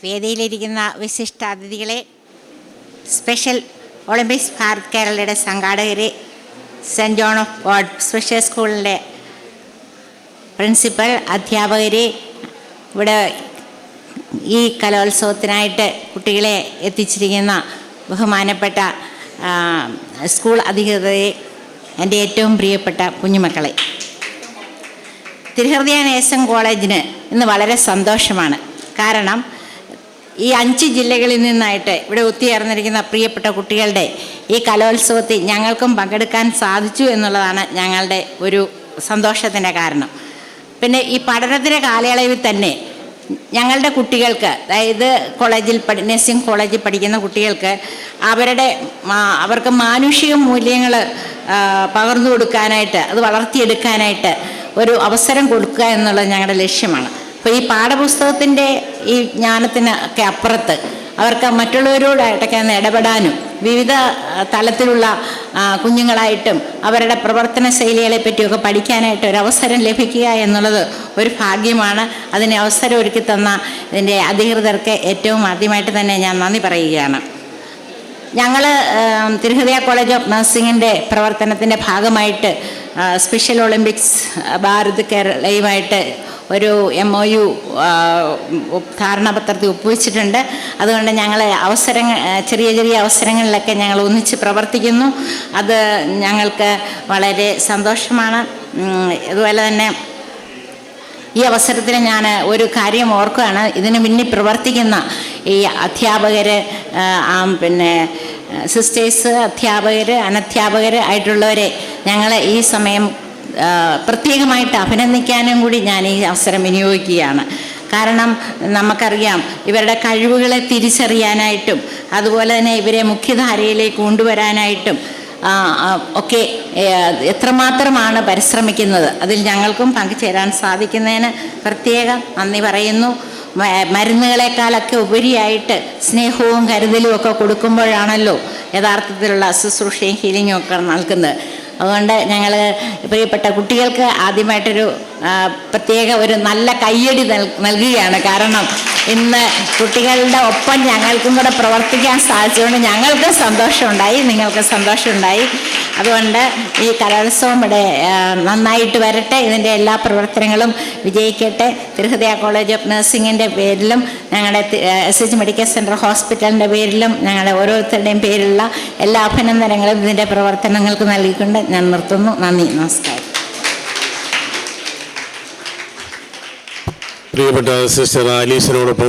വേദിയിലിരിക്കുന്ന വിശിഷ്ടാതിഥികളെ, special olympics Bharat കേരളയുടെ സംഘാടകരെ, saint John of God special സ്കൂളിൻ്റെ പ്രിൻസിപ്പൽ, അധ്യാപകരെ, ഇവിടെ ഈ കലോത്സവത്തിനായിട്ട് കുട്ടികളെ എത്തിച്ചിരിക്കുന്ന ബഹുമാനപ്പെട്ട സ്കൂൾ അധികൃതരെ, എൻ്റെ ഏറ്റവും പ്രിയപ്പെട്ട കുഞ്ഞുമക്കളെ, തിരുഹൃദയ നേഴ്സിംഗ് കോളേജിന് ഇന്ന് വളരെ സന്തോഷമാണ്. കാരണം ഈ 5 ജില്ലകളിൽ നിന്നായിട്ട് ഇവിടെ ഒത്തുചേർന്നിരിക്കുന്ന പ്രിയപ്പെട്ട കുട്ടികളുടെ ഈ കലോത്സവത്തിൽ ഞങ്ങൾക്കും പങ്കെടുക്കാൻ സാധിച്ചു എന്നുള്ളതാണ് ഞങ്ങളുടെ ഒരു സന്തോഷത്തിൻ്റെ കാരണം. പിന്നെ ഈ പഠനത്തിൻ്റെ കാലയളവിൽ തന്നെ ഞങ്ങളുടെ കുട്ടികൾക്ക്, അതായത് നഴ്സിംഗ് കോളേജിൽ പഠിക്കുന്ന കുട്ടികൾക്ക് അവർക്ക് മാനുഷിക മൂല്യങ്ങൾ പകർന്നു കൊടുക്കാനായിട്ട്, അത് വളർത്തിയെടുക്കാനായിട്ട് ഒരു അവസരം കൊടുക്കുക എന്നുള്ളത് ഞങ്ങളുടെ ലക്ഷ്യമാണ്. അപ്പോൾ ഈ പാഠപുസ്തകത്തിൻ്റെ ഈ ജ്ഞാനത്തിനൊക്കെ അപ്പുറത്ത് അവർക്ക് മറ്റുള്ളവരോടായിട്ടൊക്കെ ഇടപെടാനും വിവിധ തലത്തിലുള്ള കുഞ്ഞുങ്ങളായിട്ടും അവരുടെ പ്രവർത്തന ശൈലികളെ പറ്റിയൊക്കെ പഠിക്കാനായിട്ട് ഒരു അവസരം ലഭിക്കുക എന്നുള്ളത് ഒരു ഭാഗ്യമാണ്. അതിന് അവസരം ഒരുക്കി തന്ന ഇതിൻ്റെ അധികൃതർക്ക് ഏറ്റവും ആദ്യമായിട്ട് തന്നെ ഞാൻ നന്ദി പറയുകയാണ്. ഞങ്ങൾ തിരുഹൃദയ കോളേജ് ഓഫ് നഴ്സിംഗിൻ്റെ പ്രവർത്തനത്തിൻ്റെ ഭാഗമായിട്ട് സ്പെഷ്യൽ ഒളിമ്പിക്സ് ഭാരത് കേരളയുമായിട്ട് ഒരു MOU ധാരണാപത്രത്തിൽ ഒപ്പുവെച്ചിട്ടുണ്ട്. അതുകൊണ്ട് ഞങ്ങൾ ചെറിയ ചെറിയ അവസരങ്ങളിലൊക്കെ ഞങ്ങൾ ഒന്നിച്ച് പ്രവർത്തിക്കുന്നു. അത് ഞങ്ങൾക്ക് വളരെ സന്തോഷമാണ്. അതുപോലെ തന്നെ ഈ അവസരത്തിൽ ഞാൻ ഒരു കാര്യം ഓർക്കുകയാണ്. ഇതിന് മുന്നിൽ പ്രവർത്തിക്കുന്ന ഈ അധ്യാപകർ, പിന്നെ സിസ്റ്റേഴ്സ്, അധ്യാപകർ, അനധ്യാപകർ ആയിട്ടുള്ളവരെ ഞങ്ങൾ ഈ സമയം പ്രത്യേകമായിട്ട് അഭിനന്ദിക്കാനും കൂടി ഞാൻ ഈ അവസരം വിനിയോഗിക്കുകയാണ്. കാരണം നമുക്കറിയാം, ഇവരുടെ കഴിവുകളെ തിരിച്ചറിയാനായിട്ടും അതുപോലെ തന്നെ ഇവരെ മുഖ്യധാരയിലേക്ക് കൊണ്ടുവരാനായിട്ടും ഒക്കെ എത്രമാത്രമാണ് പരിശ്രമിക്കുന്നത്. അതിൽ ഞങ്ങൾക്കും പങ്കുചേരാൻ സാധിക്കുന്നതിന് പ്രത്യേകം നന്ദി പറയുന്നു. മരുന്നുകളെക്കാളൊക്കെ ഉപരിയായിട്ട് സ്നേഹവും കരുതലും ഒക്കെ കൊടുക്കുമ്പോഴാണല്ലോ യഥാർത്ഥത്തിലുള്ള ശുശ്രൂഷയും ഹീലിങ്ങും ഒക്കെ നൽകുന്നത്. അതുകൊണ്ട് ഞങ്ങൾ പ്രിയപ്പെട്ട കുട്ടികൾക്ക് ആദ്യമായിട്ടൊരു പ്രത്യേക ഒരു നല്ല കയ്യടി നൽകുകയാണ്. കാരണം ഇന്ന് കുട്ടികളുടെ ഒപ്പം ഞങ്ങൾക്കും കൂടെ പ്രവർത്തിക്കാൻ സാധിച്ചുകൊണ്ട് ഞങ്ങൾക്ക് സന്തോഷമുണ്ടായി, നിങ്ങൾക്ക് സന്തോഷമുണ്ടായി. അതുകൊണ്ട് ഈ കലോത്സവം ഇവിടെ നന്നായിട്ട് വരട്ടെ, ഇതിൻ്റെ എല്ലാ പ്രവർത്തനങ്ങളും വിജയിക്കട്ടെ. തിരുഹൃദയ കോളേജ് ഓഫ് നഴ്സിംഗിൻ്റെ പേരിലും ഞങ്ങളുടെ SH മെഡിക്കൽ സെൻറ്റർ ഹോസ്പിറ്റലിൻ്റെ പേരിലും ഞങ്ങളുടെ ഓരോരുത്തരുടെയും പേരിലുള്ള എല്ലാ അഭിനന്ദനങ്ങളും ഇതിൻ്റെ പ്രവർത്തനങ്ങൾക്ക് നൽകിക്കൊണ്ട് ഞാൻ നിർത്തുന്നു. നന്ദി, നമസ്കാരം. പ്രിയപ്പെട്ട സിസ്റ്റർ ആലീസിനോടൊപ്പം